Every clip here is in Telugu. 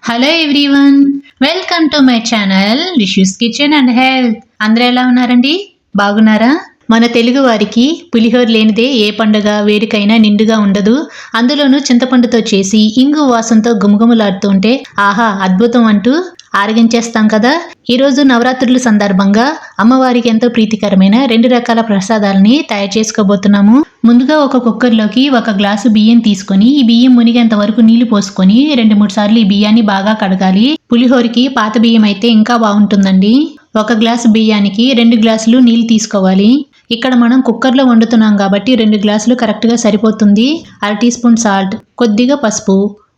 Hello everyone, welcome to my channel Rishu's kitchen and health. అందరూ ఎలా ఉన్నారండి? బాగున్నారా? మన తెలుగు వారికి పులిహోర లేనిదే ఏ పండుగ వేడుకైనా నిండుగా ఉండదు. అందులోనూ చింతపండుతో చేసి ఇంగు వాసనతో గుమగుమలాడుతూ ఉంటే ఆహా అద్భుతం అంటూ ఆరగించేస్తాం కదా. ఈరోజు నవరాత్రుల సందర్భంగా అమ్మవారికి ఎంతో ప్రీతికరమైన 2 రకాల ప్రసాదాలని తయారు చేసుకోబోతున్నాము. ముందుగా ఒక కుక్కర్లోకి 1 గ్లాసు బియ్యం తీసుకొని ఈ బియ్యం మునిగేంత వరకు నీళ్లు పోసుకొని 2-3 సార్లు ఈ బియ్యాన్ని బాగా కడగాలి. పులిహోరకి పాత బియ్యం అయితే ఇంకా బాగుంటుందండి. 1 గ్లాసు బియ్యానికి 2 గ్లాసులు నీళ్లు తీసుకోవాలి. ఇక్కడ మనం కుక్కర్లో వండుతున్నాం కాబట్టి 2 గ్లాసులు కరెక్ట్గా సరిపోతుంది. 1/2 టీ స్పూన్ సాల్ట్, కొద్దిగా పసుపు,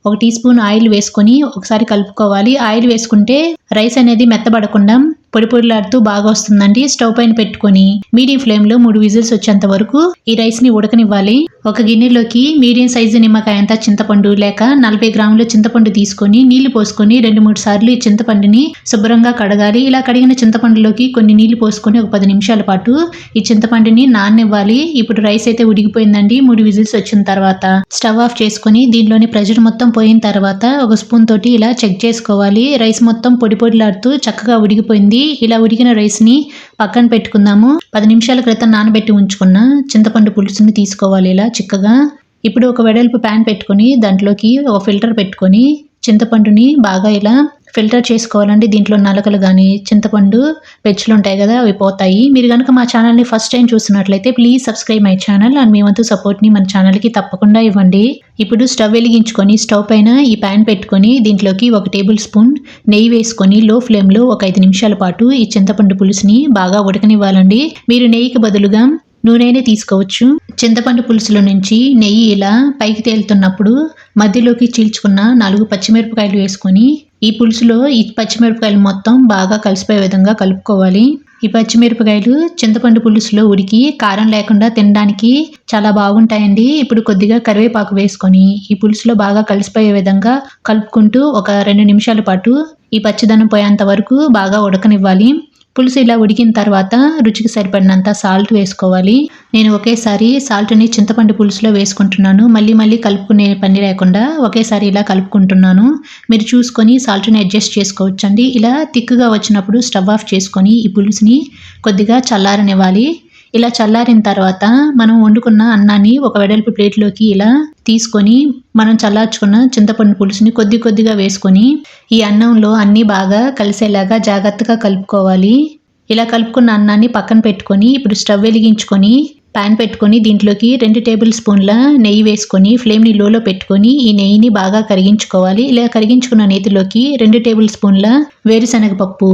1 టీ స్పూన్ ఆయిల్ వేసుకొని ఒకసారి కలుపుకోవాలి. ఆయిల్ వేసుకుంటే రైస్ అనేది మెత్తబడకుండా పొడి పొడిలాడుతూ బాగా వస్తుందండి. స్టవ్ పైన పెట్టుకొని మీడియం ఫ్లేమ్లో 3 విజిల్స్ వచ్చేంత వరకు ఈ రైస్ని ఉడకనివ్వాలి. ఒక గిన్నెలోకి మీడియం సైజు నిమ్మకాయ అంతా చింతపండు లేక 40 గ్రాముల చింతపండు తీసుకొని నీళ్లు పోసుకొని 2-3 సార్లు ఈ చింతపండుని శుభ్రంగా కడగాలి. ఇలా కడిగిన చింతపండులోకి కొన్ని నీళ్లు పోసుకొని ఒక 10 నిమిషాల పాటు ఈ చింతపండుని నాననివ్వాలి. ఇప్పుడు రైస్ అయితే ఉడికిపోయిందండి. 3 విజిల్స్ వచ్చిన తర్వాత స్టవ్ ఆఫ్ చేసుకొని దీనిలోని ప్రెషర్ మొత్తం పోయిన తర్వాత ఒక స్పూన్ తోటి ఇలా చెక్ చేసుకోవాలి. రైస్ మొత్తం పొడి పొడిలాడుతూ చక్కగా ఉడికిపోయింది. ఇలా ఉడికిన రైస్ ని పక్కన పెట్టుకుందాము. 10 నిమిషాల క్రితం నానబెట్టి ఉంచుకున్న చింతపండు పులుసుని తీసుకోవాలి ఇలా చిక్కగా. ఇప్పుడు ఒక వెడల్పు ప్యాన్ పెట్టుకొని దాంట్లోకి ఒక ఫిల్టర్ పెట్టుకొని చింతపండుని బాగా ఇలా ఫిల్టర్ చేసుకోవాలండి. దీంట్లో నలకలు కానీ చింతపండు పెచ్చులు ఉంటాయి కదా, అవి పోతాయి. మీరు కనుక మా ఛానల్ని ఫస్ట్ టైం చూసినట్లయితే please subscribe my channel and మీ వంతు సపోర్ట్ని మన ఛానల్కి తప్పకుండా ఇవ్వండి. ఇప్పుడు స్టవ్ వెలిగించుకొని స్టవ్ పైన ఈ ప్యాన్ పెట్టుకొని దీంట్లోకి 1 టేబుల్ స్పూన్ నెయ్యి వేసుకొని లో ఫ్లేమ్లో ఒక 5 నిమిషాల పాటు ఈ చింతపండు పులుసుని బాగా ఉడకనివ్వాలండి. మీరు నెయ్యికి బదులుగా నూనెనే తీసుకోవచ్చు. చింతపండు పులుసులో నుంచి నెయ్యి ఇలా పైకి తేలుతున్నప్పుడు మధ్యలోకి చీల్చుకున్న 4 పచ్చిమిరపకాయలు వేసుకొని ఈ పులుసులో ఈ పచ్చిమిరపకాయలు మొత్తం బాగా కలిసిపోయే విధంగా కలుపుకోవాలి. ఈ పచ్చిమిరపకాయలు చింతపండు పులుసులో ఉడికి కారం లేకుండా తినడానికి చాలా బాగుంటాయండి. ఇప్పుడు కొద్దిగా కరివేపాకు వేసుకొని ఈ పులుసులో బాగా కలిసిపోయే విధంగా కలుపుకుంటూ ఒక 2 నిమిషాల పాటు ఈ పచ్చిదనం పోయేంత వరకు బాగా ఉడకనివ్వాలి. పులుసు ఇలా ఉడికిన తర్వాత రుచికి సరిపడినంత సాల్ట్ వేసుకోవాలి. నేను ఒకేసారి సాల్ట్ని చింతపండు పులుసులో వేసుకుంటున్నాను. మళ్ళీ కలుపుకునే పని లేకుండా ఒకేసారి ఇలా కలుపుకుంటున్నాను. మీరు చూసుకొని సాల్ట్ని అడ్జస్ట్ చేసుకోవచ్చండి. ఇలా తిక్కుగా వచ్చినప్పుడు స్టవ్ ఆఫ్ చేసుకొని ఈ పులుసుని కొద్దిగా చల్లారనివ్వాలి. ఇలా చల్లారిన తర్వాత మనం వండుకున్న అన్నాన్ని ఒక వెడల్పు ప్లేట్లోకి ఇలా తీసుకొని మనం చల్లార్చుకున్న చింతపండు పులుసుని కొద్దిగా వేసుకొని ఈ అన్నంలో అన్నీ బాగా కలిసేలాగా జాగ్రత్తగా కలుపుకోవాలి. ఇలా కలుపుకున్న అన్నాన్ని పక్కన పెట్టుకొని ఇప్పుడు స్టవ్ వెలిగించుకొని ప్యాన్ పెట్టుకొని దీంట్లోకి 2 టేబుల్ స్పూన్ల నెయ్యి వేసుకొని ఫ్లేమ్ని లోలో పెట్టుకొని ఈ నెయ్యిని బాగా కరిగించుకోవాలి. ఇలా కరిగించుకున్న నేతిలోకి 2 టేబుల్ స్పూన్ల వేరుశనగపప్పు,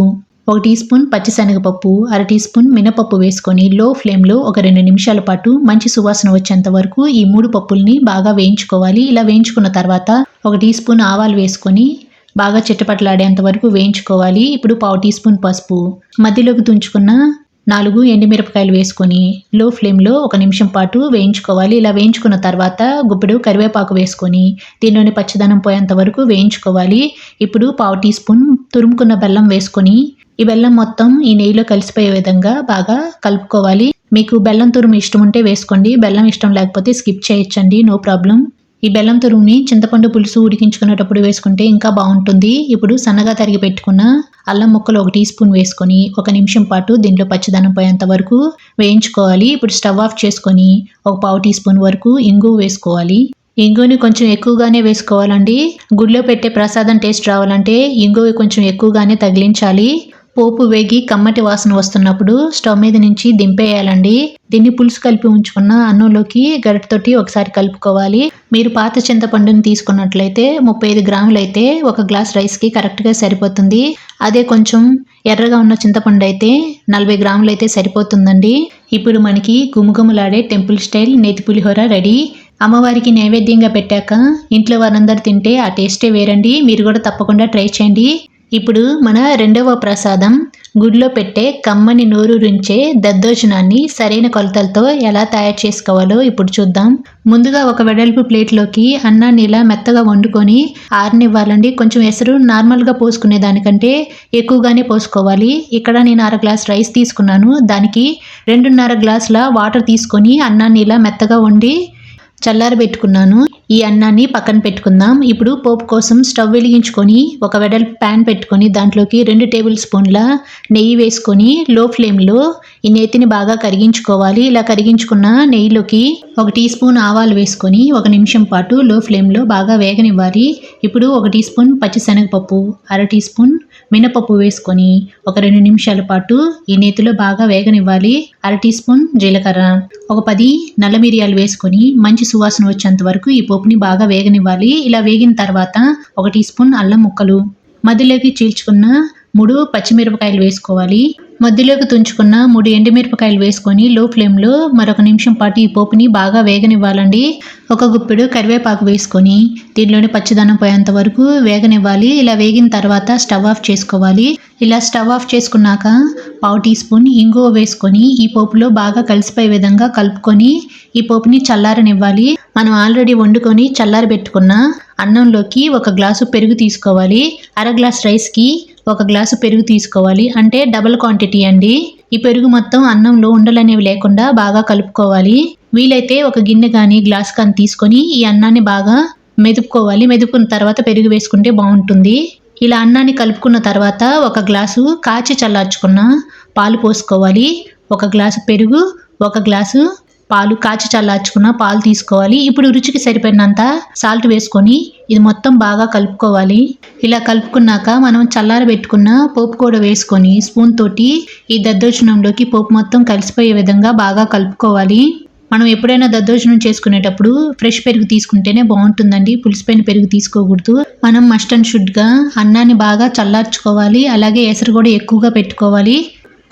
1 టీ స్పూన్ పచ్చిశనగపప్పు, 1/2 టీ స్పూన్ మినపప్పు వేసుకొని లో ఫ్లేమ్లో ఒక 2 నిమిషాల పాటు మంచి సువాసన వచ్చేంత వరకు ఈ 3 పప్పుల్ని బాగా వేయించుకోవాలి. ఇలా వేయించుకున్న తర్వాత 1 టీ స్పూన్ ఆవాలు వేసుకొని బాగా చిట్టపట్లాడేంత వరకు వేయించుకోవాలి. ఇప్పుడు 1/2 టీ స్పూన్ పసుపు, మధ్యలోకి తుంచుకున్న 4 ఎండుమిరపకాయలు వేసుకొని లో ఫ్లేమ్లో 1 నిమిషం పాటు వేయించుకోవాలి. ఇలా వేయించుకున్న తర్వాత గుప్పెడు కరివేపాకు వేసుకొని దీనిలోని పచ్చదనం పోయేంత వరకు వేయించుకోవాలి. ఇప్పుడు 1/2 టీ స్పూన్ తురుముకున్న బెల్లం వేసుకొని ఈ బెల్లం మొత్తం ఈ నెయ్యిలో కలిసిపోయే విధంగా బాగా కలుపుకోవాలి. మీకు బెల్లం తురుము ఇష్టం ఉంటే వేసుకోండి, బెల్లం ఇష్టం లేకపోతే స్కిప్ చేయొచ్చండి, నో ప్రాబ్లం. ఈ బెల్లం తురుముని చింతపండు పులుసు ఉడికించుకునేటప్పుడు వేసుకుంటే ఇంకా బాగుంటుంది. ఇప్పుడు సన్నగా తరిగి పెట్టుకున్న అల్లం ముక్కలు 1 టీ స్పూన్ వేసుకొని 1 నిమిషం పాటు దీంట్లో పచ్చిదనం పోయేంత వరకు వేయించుకోవాలి. ఇప్పుడు స్టవ్ ఆఫ్ చేసుకొని ఒక 1/2 టీ స్పూన్ వరకు ఇంగువ వేసుకోవాలి. ఇంగువని కొంచెం ఎక్కువగానే వేసుకోవాలండి. గుడిలో పెట్టే ప్రసాదం టేస్ట్ రావాలంటే ఇంగువ కొంచెం ఎక్కువగానే తగిలించాలి. పోపు వేగి కమ్మటి వాసన వస్తున్నప్పుడు స్టవ్ మీద నుంచి దింపేయాలండి. దీన్ని పులుసు కలిపి ఉంచుకున్న అన్నంలోకి గరిటెతోటి ఒకసారి కలుపుకోవాలి. మీరు పాత చింతపండుని తీసుకున్నట్లయితే 35 గ్రాములు అయితే 1 గ్లాస్ రైస్కి కరెక్ట్గా సరిపోతుంది. అదే కొంచెం ఎర్రగా ఉన్న చింతపండు అయితే 40 గ్రాములు అయితే సరిపోతుందండి. ఇప్పుడు మనకి గుమగుమలాడే టెంపుల్ స్టైల్ నేతి పులిహోర రెడీ. అమ్మవారికి నైవేద్యంగా పెట్టాక ఇంట్లో వారందరూ తింటే ఆ టేస్టే వేరండి. మీరు కూడా తప్పకుండా ట్రై చేయండి. ఇప్పుడు మన రెండవ ప్రసాదం గుడిలో పెట్టే కమ్మని నోరూరించే దద్దోజనాన్ని సరైన కొలతలతో ఎలా తయారు చేసుకోవాలో ఇప్పుడు చూద్దాం. ముందుగా ఒక వెడల్పు ప్లేట్లోకి అన్నాన్ని ఇలా మెత్తగా వండుకొని ఆరనివ్వాలండి. కొంచెం ఎసరు నార్మల్గా పోసుకునే దానికంటే ఎక్కువగానే పోసుకోవాలి. ఇక్కడ నేను 1/2 గ్లాస్ రైస్ తీసుకున్నాను. దానికి 2.5 గ్లాసుల వాటర్ తీసుకొని అన్నాన్ని ఇలా మెత్తగా వండి చల్లారబెట్టుకున్నాను. ఈ అన్నాన్ని పక్కన పెట్టుకుందాం. ఇప్పుడు పోపు కోసం స్టవ్ వెలిగించుకొని ఒక వెడల్పు ప్యాన్ పెట్టుకొని దాంట్లోకి 2 టేబుల్ స్పూన్ల నెయ్యి వేసుకొని లో ఫ్లేమ్లో ఈ నేతిని బాగా కరిగించుకోవాలి. ఇలా కరిగించుకున్న నెయ్యిలోకి 1 టీ స్పూన్ ఆవాలు వేసుకొని 1 నిమిషం పాటు లో ఫ్లేమ్లో బాగా వేగనివ్వాలి. ఇప్పుడు 1 టీ స్పూన్ పచ్చిశనగపప్పు, 1/2 టీ స్పూన్ మినపప్పు వేసుకొని ఒక 2 నిమిషాల పాటు ఈ నేతిలో బాగా వేగనివ్వాలి. 1/2 టీ స్పూన్ జీలకర్ర, ఒక 10 నల్ల మిరియాలు వేసుకొని మంచి సువాసన వచ్చేంత వరకు ఈ పోపుని బాగా వేగనివ్వాలి. ఇలా వేగిన తర్వాత 1 టీ స్పూన్ అల్లం ముక్కలు, మధ్యలోకి చీల్చుకున్న 3 పచ్చిమిరపకాయలు వేసుకోవాలి. మధ్యలోకి తుంచుకున్న 3 ఎండుమిరపకాయలు వేసుకొని లో ఫ్లేమ్లో మరొక నిమిషం పాటు ఈ పోపుని బాగా వేగనివ్వాలండి. ఒక గుప్పెడు కరివేపాకు వేసుకొని దీనిలోని పచ్చిదనం పోయేంత వరకు వేగనివ్వాలి. ఇలా వేగిన తర్వాత స్టవ్ ఆఫ్ చేసుకోవాలి. ఇలా స్టవ్ ఆఫ్ చేసుకున్నాక 1/2 టీ స్పూన్ ఇంగువ వేసుకొని ఈ పోపులో బాగా కలిసిపోయే విధంగా కలుపుకొని ఈ పోపుని చల్లారనివ్వాలి. మనం ఆల్రెడీ వండుకొని చల్లారబెట్టుకున్న అన్నంలోకి 1 గ్లాసు పెరుగు తీసుకోవాలి. 1/2 గ్లాస్ రైస్కి 1 గ్లాసు పెరుగు తీసుకోవాలి. అంటే డబుల్ క్వాంటిటీ అండి. ఈ పెరుగు మొత్తం అన్నంలో ఉండలనేవి లేకుండా బాగా కలుపుకోవాలి. వీలైతే ఒక గిన్నె కానీ గ్లాస్ కానీ తీసుకొని ఈ అన్నాన్ని బాగా మెదుపుకోవాలి. మెదుపుకున్న తర్వాత పెరుగు వేసుకుంటే బాగుంటుంది. ఇలా అన్నాన్ని కలుపుకున్న తర్వాత 1 గ్లాసు కాచి చల్లార్చుకున్న పాలు పోసుకోవాలి. 1 గ్లాసు పెరుగు, 1 గ్లాసు పాలు, కాచి చల్లార్చుకున్న పాలు తీసుకోవాలి. ఇప్పుడు రుచికి సరిపడినంత సాల్ట్ వేసుకొని ఇది మొత్తం బాగా కలుపుకోవాలి. ఇలా కలుపుకున్నాక మనం చల్లారబెట్టుకున్న పోపు కూడా వేసుకొని స్పూన్ తోటి ఈ దద్దోజనంలోకి పోపు మొత్తం కలిసిపోయే విధంగా బాగా కలుపుకోవాలి. మనం ఎప్పుడైనా దద్దోజనం చేసుకునేటప్పుడు ఫ్రెష్ పెరుగు తీసుకుంటేనే బాగుంటుందండి. పులిసిపోయిన పెరుగు తీసుకోకూడదు. మనం మస్ట్ అండ్ షుడ్గా అన్నాన్ని బాగా చల్లార్చుకోవాలి. అలాగే ఎసరు కూడా ఎక్కువగా పెట్టుకోవాలి.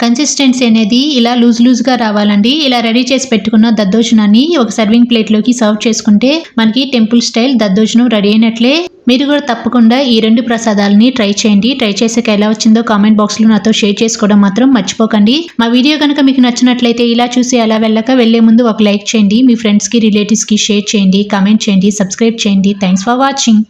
కన్సిస్టెన్సీ అనేది ఇలా లూజ్గా రావాలండి. ఇలా రెడీ చేసి పెట్టుకున్న దద్దోజనాన్ని ఒక సర్వింగ్ ప్లేట్లోకి సర్వ్ చేసుకుంటే మనకి టెంపుల్ స్టైల్ దద్దోజనం రెడీ అయినట్లే. మీరు కూడా తప్పకుండా ఈ 2 ప్రసాదాలని ట్రై చేయండి. ట్రై చేసాక ఎలా వచ్చిందో కామెంట్ బాక్స్లో నాతో షేర్ చేసుకోవడం మాత్రం మర్చిపోకండి. మా వీడియో కనుక మీకు నచ్చినట్లయితే ఇలా చూసి అలా వెళ్లే ముందు ఒక లైక్ చేయండి. మీ ఫ్రెండ్స్కి, రిలేటివ్స్కి షేర్ చేయండి, కామెంట్ చేయండి, సబ్స్క్రైబ్ చేయండి. Thanks for watching.